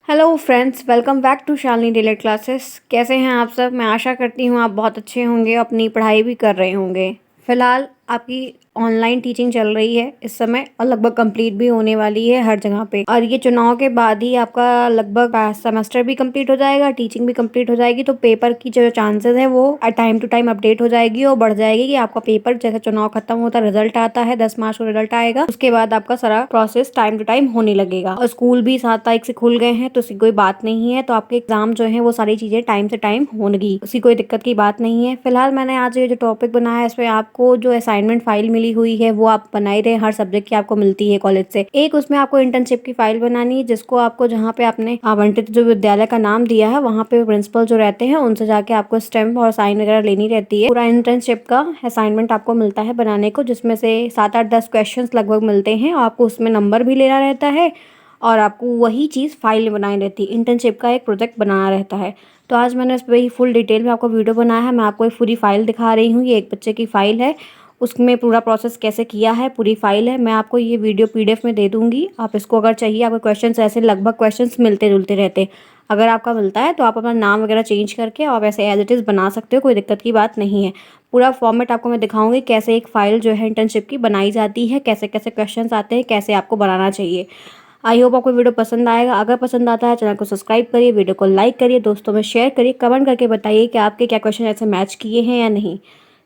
Hello friends, welcome back to Shalini daily classes. कैसे हैं आप सब? मैं आशा करती हूँ आप बहुत अच्छे होंगे, अपनी पढ़ाई भी कर रहे होंगे। फ़िलहाल आपकी ऑनलाइन टीचिंग चल रही है इस समय और लगभग कंप्लीट भी होने वाली है हर जगह पे। और ये चुनाव के बाद ही आपका लगभग सेमेस्टर भी कंप्लीट हो जाएगा, टीचिंग भी कंप्लीट हो जाएगी। तो पेपर की जो चांसेस है वो टाइम टू टाइम अपडेट हो जाएगी और बढ़ जाएगी कि आपका पेपर जैसे चुनाव खत्म होता है, रिजल्ट आता है 10 मार्च को रिजल्ट आएगा, उसके बाद आपका सारा प्रोसेस टाइम टू टाइम होने लगेगा। और स्कूल भी 7 तारीख से खुल गए हैं तो उसकी कोई बात नहीं है। तो आपके एग्जाम जो है वो सारी चीजें टाइम से टाइम होंगी, उसकी कोई दिक्कत की बात नहीं है। फिलहाल मैंने आज ये जो टॉपिक बनाया है इसमें आपको जो असाइनमेंट फाइल मिली हुई है वो आप बनाई रहे। हर सब्जेक्ट की आपको मिलती है कॉलेज से। एक उसमें आपको इंटर्नशिप की फाइल बनानी है, जिसको आपको जहाँ पे आपने आवंटित जो विद्यालय का नाम दिया है वहाँ पे प्रिंसिपल जो रहते हैं उनसे जाके आपको स्टैम्प और साइन वगैरह लेनी रहती है। पूरा इंटर्नशिप का असाइनमेंट आपको मिलता है बनाने को, जिसमें से 7 8 10 क्वेश्चन लगभग मिलते हैं और आपको उसमें नंबर भी लेना रहता है और आपको वही चीज़ फाइल बनानी रहती है। इंटर्नशिप का एक प्रोजेक्ट बनाना रहता है। तो आज मैंने इस पर ही फुल डिटेल में आपको वीडियो बनाया है। मैं आपको एक पूरी फाइल दिखा रही हूँ। ये एक बच्चे की फाइल है, उसमें पूरा प्रोसेस कैसे किया है पूरी फाइल है। मैं आपको ये वीडियो PDF में दे दूंगी। आप इसको अगर चाहिए, आपको क्वेश्चंस ऐसे लगभग क्वेश्चंस मिलते जुलते रहते हैं। अगर आपका मिलता है तो आप अपना नाम वगैरह चेंज करके और वैसे एज इट इज़ बना सकते हो, कोई दिक्कत की बात नहीं है। पूरा फॉर्मेट आपको मैं दिखाऊंगी कैसे एक फ़ाइल जो है इंटर्नशिप की बनाई जाती है, कैसे कैसे क्वेश्चंस आते हैं, कैसे आपको बनाना चाहिए। आई होप आपको वीडियो पसंद आएगा। अगर पसंद आता है चैनल को सब्सक्राइब करिए, वीडियो को लाइक करिए, दोस्तों में शेयर करिए, कमेंट करके बताइए कि आपके क्या क्वेश्चन ऐसे मैच किए हैं या नहीं।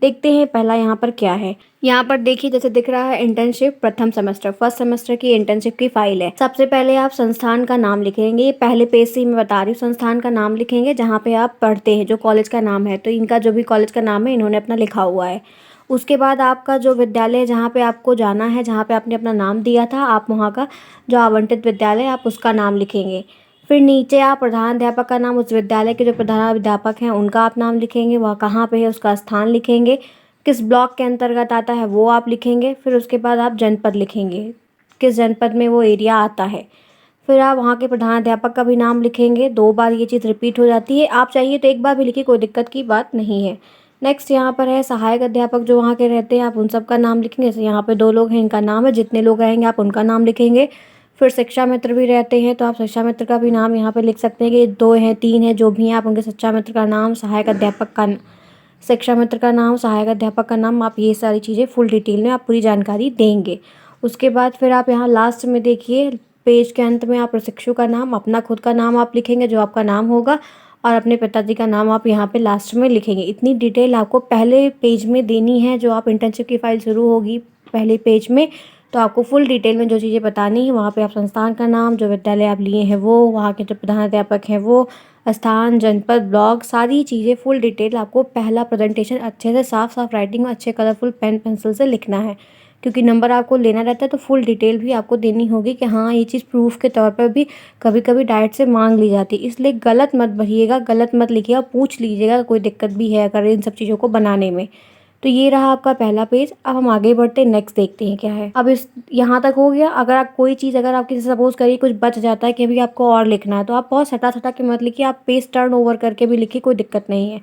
देखते हैं पहला यहाँ पर क्या है। यहाँ पर देखिए जैसे दिख रहा है इंटर्नशिप प्रथम सेमेस्टर, फर्स्ट सेमेस्टर की इंटर्नशिप की फाइल है। सबसे पहले आप संस्थान का नाम लिखेंगे। ये पहले पेज से ही मैं बता रही हूँ। संस्थान का नाम लिखेंगे जहाँ पे आप पढ़ते हैं, जो कॉलेज का नाम है। तो इनका जो भी कॉलेज का नाम है इन्होंने अपना लिखा हुआ है। उसके बाद आपका जो विद्यालय जहाँ पे आपको जाना है, जहाँ पे आपने अपना नाम दिया था, आप वहाँ का जो आवंटित विद्यालय आप उसका नाम लिखेंगे। फिर नीचे आप प्रधानाध्यापक का नाम, उस विद्यालय के जो प्रधानाध्यापक हैं उनका आप नाम लिखेंगे, वह कहाँ पे है उसका स्थान लिखेंगे, किस ब्लॉक के अंतर्गत आता है वो आप लिखेंगे। फिर उसके बाद आप जनपद लिखेंगे, किस जनपद में वो एरिया आता है। फिर आप वहाँ के प्रधानाध्यापक का भी नाम लिखेंगे। 2 बार ये चीज़ रिपीट हो जाती है। आप चाहिए तो एक बार भी लिखिए, कोई दिक्कत की बात नहीं है। नेक्स्ट यहाँ पर है सहायक अध्यापक जो वहाँ के रहते हैं, आप उन सब का नाम लिखेंगे। जैसे यहाँ पे 2 लोग हैं, इनका नाम है। जितने लोग रहेंगे आप उनका नाम लिखेंगे। फिर शिक्षा मित्र भी रहते हैं तो आप शिक्षा मित्र का भी नाम यहाँ पे लिख सकते हैं कि 2 हैं 3 हैं जो भी हैं, आप उनके शिक्षा मित्र का नाम, सहायक अध्यापक का शिक्षा मित्र का नाम, सहायक अध्यापक का नाम, आप ये सारी चीज़ें फुल डिटेल में आप पूरी जानकारी देंगे। उसके बाद फिर आप यहाँ लास्ट में देखिए पेज के अंत में आप प्रशिक्षु का नाम, अपना खुद का नाम आप लिखेंगे जो आपका नाम होगा, और अपने पिताजी का नाम आप यहाँ पे लास्ट में लिखेंगे। इतनी डिटेल आपको पहले पेज में देनी है। जो आप इंटर्नशिप की फाइल शुरू होगी पहले पेज में, तो आपको फुल डिटेल में जो चीज़ें बतानी है वहाँ पे आप संस्थान का नाम, जो विद्यालय आप लिए हैं वो, वहाँ के जो प्रधानाध्यापक हैं वो, स्थान, जनपद, ब्लॉक, सारी चीज़ें फुल डिटेल आपको पहला प्रेजेंटेशन अच्छे से साफ साफ राइटिंग में अच्छे कलरफुल पेन पेंसिल से लिखना है। क्योंकि नंबर आपको लेना रहता है तो फुल डिटेल भी आपको देनी होगी कि हाँ ये चीज़ प्रूफ के तौर पर भी कभी कभी डायरेक्ट से मांग ली जाती है। इसलिए गलत मत भरिएगा, गलत मत लिखिएगा, पूछ लीजिएगा कोई दिक्कत भी है अगर इन सब चीज़ों को बनाने में। तो ये रहा आपका पहला पेज। अब हम आगे बढ़ते हैं, नेक्स्ट देखते हैं क्या है। अब इस यहाँ तक हो गया। अगर आप कोई चीज़, अगर आप किसी सपोज करिए कुछ बच जाता है कि अभी आपको और लिखना है, तो आप बहुत सटा सटा के मत लिखिए, आप पेज टर्न ओवर करके भी लिखिए, कोई दिक्कत नहीं है।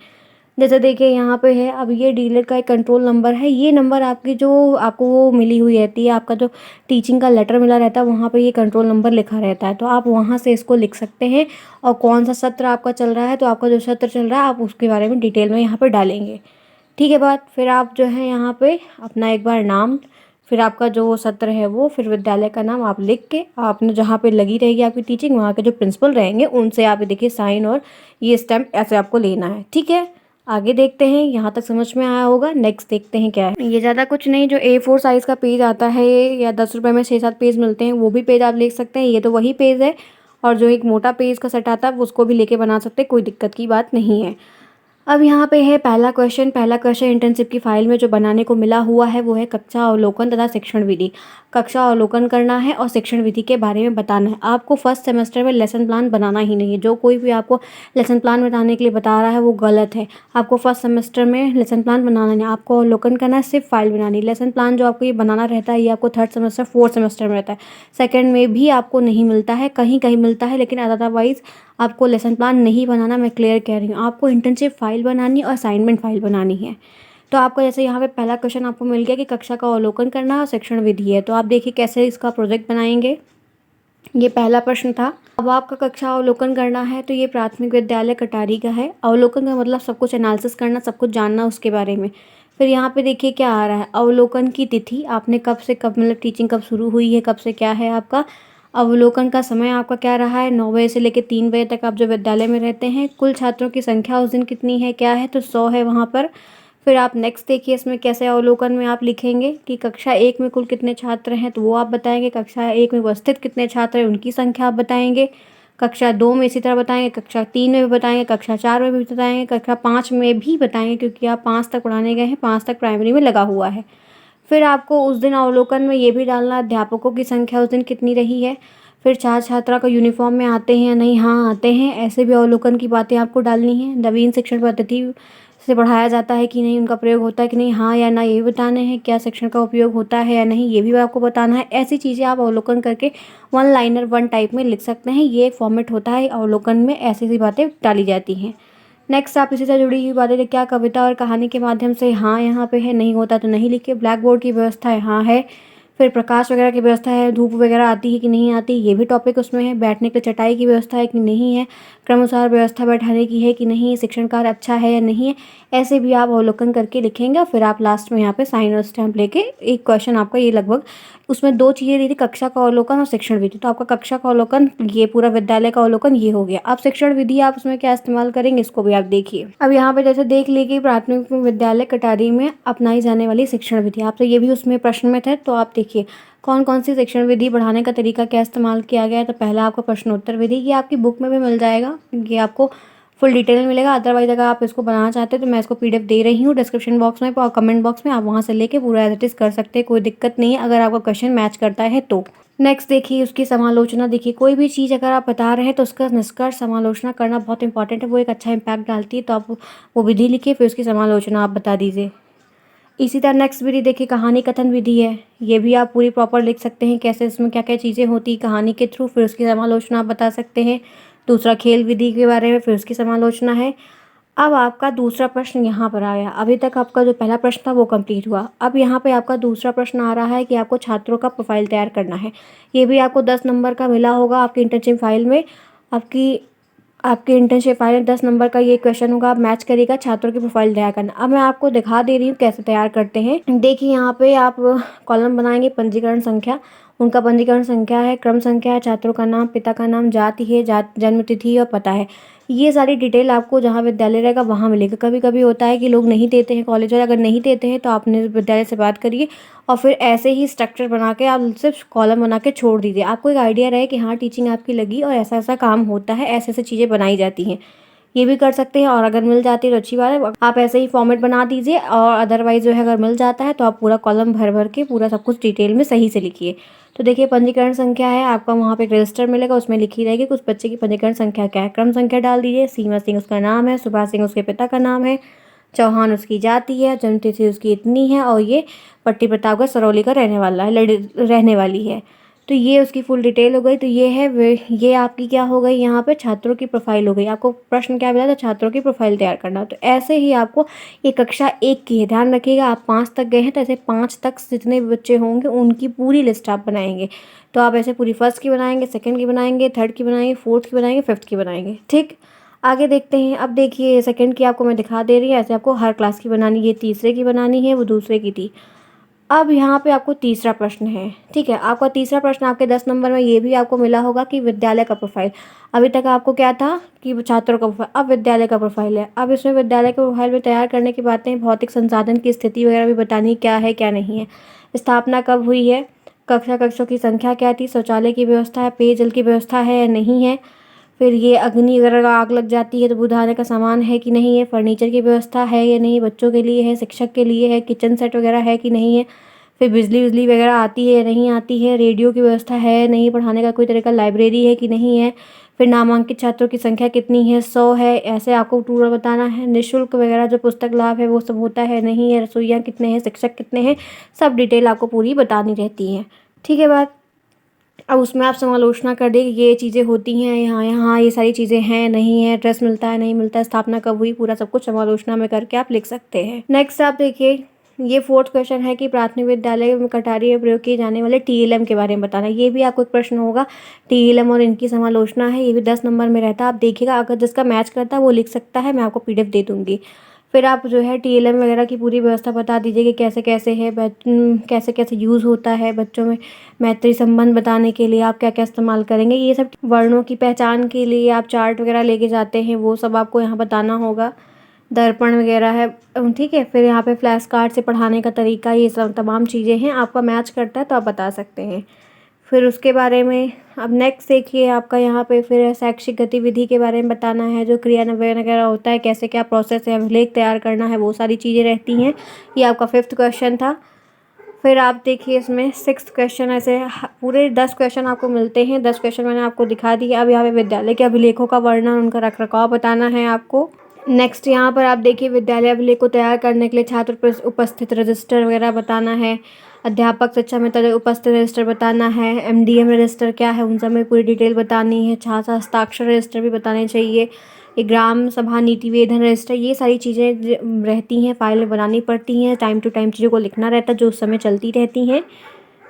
जैसे देखिए यहाँ पे है, अब ये डीलर का एक कंट्रोल नंबर है। ये नंबर आपकी जो आपको वो मिली हुई रहती है, आपका जो टीचिंग का लेटर मिला रहता है वहाँ पे ये कंट्रोल नंबर लिखा रहता है, तो आप वहाँ से इसको लिख सकते हैं। और कौन सा सत्र आपका चल रहा है, तो आपका जो सत्र चल रहा है आप उसके बारे में डिटेल में यहाँ पर डालेंगे। ठीक है बात। फिर आप जो है यहाँ पे अपना एक बार नाम, फिर आपका जो वो सत्र है वो, फिर विद्यालय का नाम आप लिख के आपने जहाँ पे लगी रहेगी आपकी टीचिंग, वहाँ के जो प्रिंसिपल रहेंगे उनसे आप देखिए साइन और ये स्टैम्प ऐसे आपको लेना है। ठीक है, आगे देखते हैं। यहाँ तक समझ में आया होगा। नेक्स्ट देखते हैं क्या है। ये ज़्यादा कुछ नहीं, जो A4 साइज़ का पेज आता है या 10 रुपये में 6 7 पेज मिलते हैं, वो भी पेज आप लिख सकते हैं। ये तो वही पेज है। और जो एक मोटा पेज का सेट आता है उसको भी लेके बना सकते हैं, कोई दिक्कत की बात नहीं है। अब यहाँ पे है पहला क्वेश्चन। पहला क्वेश्चन इंटर्नशिप की फाइल में जो बनाने को मिला हुआ है वो है कक्षा अवलोकन तथा शिक्षण विधि। कक्षा अवलोकन करना है और शिक्षण विधि के बारे में बताना है। आपको फर्स्ट सेमेस्टर में लेसन प्लान बनाना ही नहीं है। जो कोई भी आपको लेसन प्लान बनाने के लिए बता रहा है वो गलत है। आपको फर्स्ट सेमेस्टर में लेसन प्लान बनाना नहीं, आपको अवलोकन करना है, सिर्फ फाइल बनानी। लेसन प्लान जो आपको ये बनाना रहता है ये आपको थर्ड सेमेस्टर फोर्थ सेमेस्टर में रहता है। सेकेंड में भी आपको नहीं मिलता है, कहीं कहीं मिलता है, लेकिन अदरवाइज आपको लेसन प्लान नहीं बनाना। मैं क्लियर कह रही हूँ, आपको इंटर्नशिप फाइल बनानी और असाइनमेंट फाइल बनानी है। तो आपका जैसे यहाँ पे पहला क्वेश्चन आपको मिल गया कि कक्षा का अवलोकन करना और शिक्षण विधि है, तो आप देखिए कैसे इसका प्रोजेक्ट बनाएंगे। ये पहला प्रश्न था। अब आपका कक्षा अवलोकन करना है तो ये प्राथमिक विद्यालय कटारी का है। अवलोकन का मतलब सब कुछ एनालिसिस करना, सब कुछ जानना उसके बारे में। फिर यहाँ पे देखिए क्या आ रहा है, अवलोकन की तिथि, आपने कब से कब मतलब टीचिंग कब शुरू हुई है, कब से क्या है आपका। अवलोकन का समय आपका क्या रहा है, 9 बजे से लेकर 3 बजे तक आप जो विद्यालय में रहते हैं। कुल छात्रों की संख्या उस दिन कितनी है, क्या है, तो 100 है वहाँ पर। फिर आप नेक्स्ट देखिए इसमें कैसे अवलोकन में आप लिखेंगे कि कक्षा 1 में कुल कितने छात्र हैं, तो वो आप बताएंगे। कक्षा 1 में उपस्थित कितने छात्र हैं उनकी संख्या आप बताएंगे। कक्षा 2 में इसी तरह बताएंगे, कक्षा 3 में भी बताएंगे, कक्षा 4 में भी बताएंगे, कक्षा 5 में भी बताएंगे क्योंकि आप 5 तक पढ़ाने गए हैं, 5 तक प्राइमरी में लगा हुआ है। फिर आपको उस दिन अवलोकन में ये भी डालना, अध्यापकों की संख्या उस दिन कितनी रही है। फिर छात्र छात्रा को यूनिफॉर्म में आते हैं या नहीं, हाँ आते हैं, ऐसे भी अवलोकन की बातें आपको डालनी है। नवीन शिक्षण पद्धति से पढ़ाया जाता है कि नहीं, उनका प्रयोग होता है कि नहीं, हाँ या ना, ये भी बताने हैं। क्या शिक्षण का उपयोग होता है या नहीं, ये भी आपको बताना है। ऐसी चीज़ें आप अवलोकन करके वन लाइनर वन टाइप में लिख सकते हैं। ये एक फॉर्मेट होता है अवलोकन में, ऐसी ऐसी बातें डाली जाती हैं। नेक्स्ट आप इसी से जुड़ी हुई बातें लिख, क्या कविता और कहानी के माध्यम से, हाँ यहाँ पे है, नहीं होता तो नहीं लिखे। ब्लैक बोर्ड की व्यवस्था है, हाँ है। फिर प्रकाश वगैरह की व्यवस्था है, धूप वगैरह आती है कि नहीं आती, ये भी टॉपिक उसमें है। बैठने के लिए चटाई की व्यवस्था है कि नहीं है, क्रमानुसार व्यवस्था बैठाने की है कि नहीं, शिक्षण कार्य अच्छा है या नहीं है, ऐसे भी आप अवलोकन करके लिखेंगे। और फिर आप लास्ट में यहाँ पे साइन और स्टैम्प लेके एक क्वेश्चन आपका ये लगभग, उसमें 2 चीज़ें दी थी, कक्षा का अवलोकन और शिक्षण विधि। तो आपका कक्षा का अवलोकन, ये पूरा विद्यालय का अवलोकन ये हो गया। अब शिक्षण विधि आप उसमें क्या इस्तेमाल करेंगे, इसको भी आप देखिए। अब यहाँ पे जैसे देख लीजिए प्राथमिक विद्यालय कटारी में अपनाई जाने वाली शिक्षण विधि, आपसे ये भी उसमें प्रश्न में थे, तो आप देखिए कौन कौन सी शिक्षण विधि, बढ़ाने का तरीका क्या इस्तेमाल किया गया है। तो पहला आपका प्रश्नोत्तर विधि, ये आपकी बुक में भी मिल जाएगा, ये आपको फुल डिटेल में मिलेगा। अदरवाइज अगर आप इसको बनाना चाहते हैं तो मैं इसको पीडीएफ दे रही हूँ डिस्क्रिप्शन बॉक्स में और कमेंट बॉक्स में, आप वहाँ से लेके पूरा एज इट इज़ कर सकते हैं, कोई दिक्कत नहीं है अगर आपका क्वेश्चन मैच करता है तो। नेक्स्ट देखिए उसकी समालोचना, देखिए कोई भी चीज़ अगर आप बता रहे हैं तो उसका निष्कर्ष समालोचना करना बहुत इंपॉर्टेंट है, वो एक अच्छा इंपैक्ट डालती है। तो आप वो विधि लिखिए, फिर उसकी समालोचना आप बता दीजिए। इसी तरह नेक्स्ट विधि देखिए कहानी कथन विधि है, ये भी आप पूरी प्रॉपर लिख सकते हैं, कैसे इसमें क्या क्या चीज़ें होती कहानी के थ्रू, फिर उसकी समालोचना आप बता सकते हैं। दूसरा खेल विधि के बारे में, फिर उसकी समालोचना है। अब आपका दूसरा प्रश्न यहाँ पर आया, अभी तक आपका जो पहला प्रश्न था वो कंप्लीट हुआ। अब यहाँ पे आपका दूसरा प्रश्न आ रहा है कि आपको छात्रों का प्रोफाइल तैयार करना है। ये भी आपको 10 नंबर का मिला होगा आपकी इंटर्नशिप फाइल में। आपकी आपके इंटर्नशिप फाइल में 10 नंबर का ये क्वेश्चन होगा, आप मैच करिएगा छात्रों की प्रोफाइल तैयार करना। अब मैं आपको दिखा दे रही हूँ कैसे तैयार करते हैं। देखिए यहाँ पे आप कॉलम बनाएंगे, पंजीकरण संख्या, उनका पंजीकरण संख्या है, क्रम संख्या है, छात्रों का नाम, पिता का नाम, जाति है, जन्म तिथि और पता है। ये सारी डिटेल आपको जहाँ विद्यालय रहेगा वहाँ मिलेगा। कभी कभी होता है कि लोग नहीं देते हैं कॉलेज वाले, अगर नहीं देते हैं तो आप अपने विद्यालय से बात करिए और फिर ऐसे ही स्ट्रक्चर बना के आप सिर्फ कॉलम बना के छोड़ दीजिए। आपको एक आइडिया रहे कि हाँ टीचिंग आपकी लगी और ऐसा ऐसा काम होता है, ऐसे ऐसे चीज़ें बनाई जाती हैं, ये भी कर सकते हैं। और अगर मिल जाती है तो अच्छी बात है, आप ऐसे ही फॉर्मेट बना दीजिए। और अदरवाइज जो है अगर मिल जाता है तो आप पूरा कॉलम भर भर के पूरा सब कुछ डिटेल में सही से लिखिए। तो देखिए पंजीकरण संख्या है आपका, वहाँ पे एक रजिस्टर मिलेगा, उसमें लिखी रहेगी कुछ बच्चे की पंजीकरण संख्या क्या है। क्रम संख्या डाल दीजिए, सीमा सिंह उसका नाम है, सुभाष सिंह उसके पिता का नाम है, चौहान उसकी जाति है, जन्म तिथि उसकी इतनी है और ये पट्टी प्रतापगढ़ सरौली का रहने वाला है, रहने वाली है। तो ये उसकी फुल डिटेल हो गई। तो ये है ये आपकी क्या हो गई, यहाँ पे छात्रों की प्रोफाइल हो गई। आपको प्रश्न क्या मिला था, छात्रों की प्रोफाइल तैयार करना। तो ऐसे ही आपको ये कक्षा 1 की है, ध्यान रखिएगा आप 5 तक गए हैं तो ऐसे 5 तक जितने भी बच्चे होंगे उनकी पूरी लिस्ट आप बनाएंगे। तो आप ऐसे पूरी फर्स्ट की बनाएंगे, सेकंड की बनाएंगे, थर्ड की बनाएंगे, फोर्थ की बनाएंगे, फिफ्थ की बनाएंगे। ठीक, आगे देखते हैं। अब देखिए सेकंड की आपको मैं दिखा दे रही हूँ, ऐसे आपको हर क्लास की बनानी, ये तीसरे की बनानी है, वो दूसरे की थी। अब यहाँ पे आपको तीसरा प्रश्न है, ठीक है। आपका तीसरा प्रश्न आपके 10 नंबर में ये भी आपको मिला होगा कि विद्यालय का प्रोफाइल। अभी तक आपको क्या था कि छात्रों का प्रोफाइल, अब विद्यालय का प्रोफाइल है। अब इसमें विद्यालय के प्रोफाइल में तैयार करने की बातें, भौतिक संसाधन की स्थिति वगैरह भी बतानी, क्या है क्या नहीं है, स्थापना कब हुई है, कक्षों की संख्या क्या थी, शौचालय की व्यवस्था है, पेयजल की व्यवस्था है या नहीं है, फिर ये अग्नि अगर आग लग जाती है तो बुझाने का सामान है कि नहीं है, फर्नीचर की व्यवस्था है या नहीं, बच्चों के लिए है, शिक्षक के लिए है, किचन सेट वगैरह है कि नहीं है, फिर बिजली वगैरह आती है या नहीं आती है, रेडियो की व्यवस्था है या नहीं, पढ़ाने का कोई तरीका, लाइब्रेरी है कि नहीं है, फिर नामांकित छात्रों की संख्या कितनी है, 100 है, ऐसे आपको पूरा बताना है। निःशुल्क वगैरह जो पुस्तक लाभ है वो सब होता है नहीं है, रसोइयाँ कितने हैं, शिक्षक कितने हैं, सब डिटेल आपको पूरी बतानी रहती है। ठीक है बात। अब उसमें आप समालोचना कर दें कि ये चीज़ें होती हैं यहाँ यहाँ, ये सारी चीज़ें हैं नहीं है, ड्रेस मिलता है नहीं मिलता है, स्थापना कब हुई, पूरा सब कुछ समालोचना में करके आप लिख सकते हैं। नेक्स्ट आप देखिए ये 4th क्वेश्चन है कि प्राथमिक विद्यालय में कटारी में प्रयोग किए जाने वाले टीएलएम के बारे में बताना है। ये भी आपको एक प्रश्न होगा, टीएलएम और इनकी समालोचना है। ये भी 10 नंबर में रहता है। आप देखिएगा, अगर जिसका मैच करता है वो लिख सकता है, मैं आपको पीडीएफ दे दूँगी। फिर आप जो है टीएलएम वगैरह की पूरी व्यवस्था बता दीजिए कि कैसे-कैसे है, कैसे-कैसे यूज़ होता है बच्चों में। मैत्री संबंध बताने के लिए आप क्या-क्या इस्तेमाल करेंगे। ये सब वर्णों की पहचान के लिए आप चार्ट वगैरह लेके जाते हैं, वो सब आपको यहाँ बताना होगा। दर्पण वगैरह है, ठीक है। फिर यहाँ पे फ्लैश कार्ड से पढ़ाने का तरीका, ये सब तमाम चीज़ें हैं। आपका मैच करता है तो आप बता सकते हैं। फिर उसके बारे में अब नेक्स्ट देखिए, आपका यहाँ पे फिर शैक्षिक गतिविधि के बारे में बताना है, जो क्रियान्वयन वगैरह होता है, कैसे क्या प्रोसेस है, अभिलेख तैयार करना है, वो सारी चीज़ें रहती हैं। ये आपका 5th क्वेश्चन था। फिर आप देखिए इसमें 6th क्वेश्चन, ऐसे पूरे 10 क्वेश्चन आपको मिलते हैं। 10 क्वेश्चन मैंने आपको दिखा दिए। अब यहाँ पे विद्यालय के अभिलेखों का वर्णन, उनका रखरखाव बताना है आपको। नेक्स्ट यहाँ पर आप देखिए, विद्यालय अभिलेख को तैयार करने के लिए छात्र उपस्थित रजिस्टर वगैरह बताना है। अध्यापक शिक्षा मित्र उपस्थित रजिस्टर बताना है। एमडीएम रजिस्टर क्या है, उन सब में पूरी डिटेल बतानी है। छात्र हस्ताक्षर रजिस्टर भी बताने चाहिए। ये ग्राम सभा नीति वेधन रजिस्टर, ये सारी चीज़ें रहती हैं, फाइलें बनानी पड़ती हैं। टाइम टू टाइम चीज़ों को लिखना रहता है, जो उस समय चलती रहती हैं,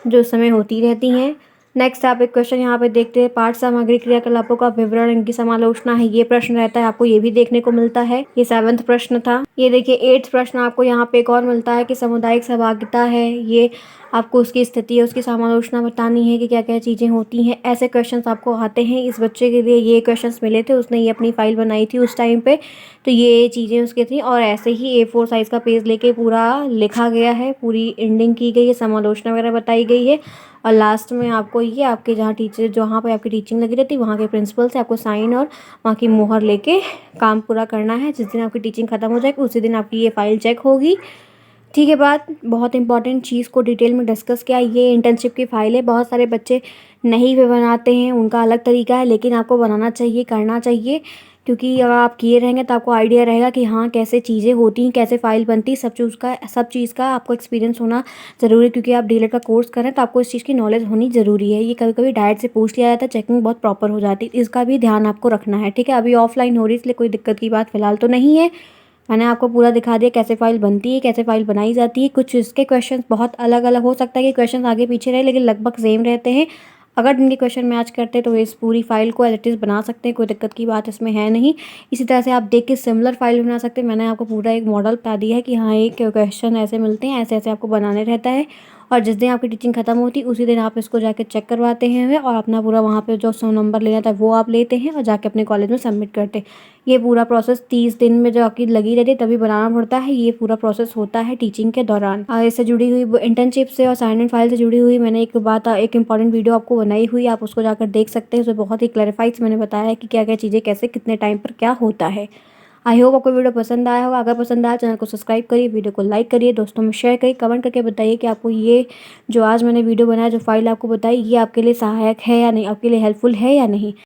जो उस समय होती रहती हैं। नेक्स्ट आप एक क्वेश्चन यहाँ पे देखते हैं, पाठ सामग्री क्रियाकलापों का विवरण, इनकी समालोचना है। ये प्रश्न रहता है, आपको ये भी देखने को मिलता है। ये 7th प्रश्न था। ये देखिए 8th प्रश्न आपको यहाँ पे एक और मिलता है कि सामुदायिक सहभागिता है। ये आपको उसकी स्थिति है, उसकी समालोचना बतानी है कि क्या क्या चीज़ें होती हैं। ऐसे क्वेश्चंस आपको आते हैं। इस बच्चे के लिए ये क्वेश्चंस मिले थे, उसने ये अपनी फाइल बनाई थी उस टाइम पे, तो ये चीज़ें उसकी थी। और ऐसे ही A4 साइज़ का पेज लेके पूरा लिखा गया है, पूरी एंडिंग की गई है, समालोचना वगैरह बताई गई है। और लास्ट में आपको ये आपके जहाँ पे आपकी टीचिंग लगी रहती है, वहाँ के प्रिंसिपल से आपको साइन और वहाँ की मोहर लेके काम पूरा करना है। जिस दिन आपकी टीचिंग ख़त्म हो जाएगी, उसी दिन आपकी ये फाइल चेक होगी। ठीक है, बात बहुत इंपॉर्टेंट चीज़ को डिटेल में डिस्कस किया। ये इंटर्नशिप की फ़ाइल है। बहुत सारे बच्चे नहीं भी बनाते हैं, उनका अलग तरीका है, लेकिन आपको बनाना चाहिए, करना चाहिए, क्योंकि अगर आप किए रहेंगे तो आपको आइडिया रहेगा कि हाँ कैसे चीज़ें होती हैं, कैसे फ़ाइल बनती है। सब चीज़ का आपको एक्सपीरियंस होना ज़रूरी है, क्योंकि आप डीएलएड का कोर्स कर रहे हैं तो आपको इस चीज़ की नॉलेज होनी ज़रूरी है। ये कभी कभी डायरेक्ट से पूछ लिया जाता है, चेकिंग बहुत प्रॉपर हो जाती है, इसका भी ध्यान आपको रखना है। ठीक है, अभी ऑफलाइन हो रही है, इसलिए कोई दिक्कत की बात फ़िलहाल तो नहीं है। मैंने आपको पूरा दिखा दिया कैसे फ़ाइल बनती है, कैसे फ़ाइल बनाई जाती है। कुछ इसके क्वेश्चंस बहुत अलग-अलग हो सकता है कि क्वेश्चंस आगे पीछे रहे, लेकिन लगभग सेम रहते हैं। अगर इनके क्वेश्चन मैच करते हैं तो इस पूरी फ़ाइल को एज़ इट इज़ बना सकते हैं, कोई दिक्कत की बात इसमें है नहीं। इसी तरह से आप देख के सिमिलर फ़ाइल बना सकते हैं। मैंने आपको पूरा एक मॉडल बता दिया है कि हाँ, एक क्वेश्चन ऐसे मिलते हैं, ऐसे-ऐसे आपको बनाने रहता है। और जिस दिन आपकी टीचिंग ख़त्म होती है, उसी दिन आप इसको जाके चेक करवाते हैं और अपना पूरा वहाँ पे जो 100 नंबर लेना था वो आप लेते हैं और जाके अपने कॉलेज में सबमिट करते हैं। ये पूरा प्रोसेस 30 दिन में जो आपकी लगी रहती है तभी बनाना पड़ता है। ये पूरा प्रोसेस होता है टीचिंग के दौरान। इससे जुड़ी हुई इंटर्नशिप से और असाइनमेंट फाइल से जुड़ी हुई मैंने एक इंपॉर्टेंट वीडियो आपको बनाई हुई, आप उसको जाकर देख सकते हैं। उसमें बहुत ही क्लैरिफाइड मैंने बताया है कि क्या क्या चीज़ें कैसे कितने टाइम पर क्या होता है। आई होप आपको वीडियो पसंद आया होगा। अगर पसंद आया, चैनल को सब्सक्राइब करिए, वीडियो को लाइक करिए, दोस्तों में शेयर करिए, कमेंट करके बताइए कि आपको ये जो आज मैंने वीडियो बनाया, जो फाइल आपको बताई, ये आपके लिए सहायक है या नहीं, आपके लिए हेल्पफुल है या नहीं।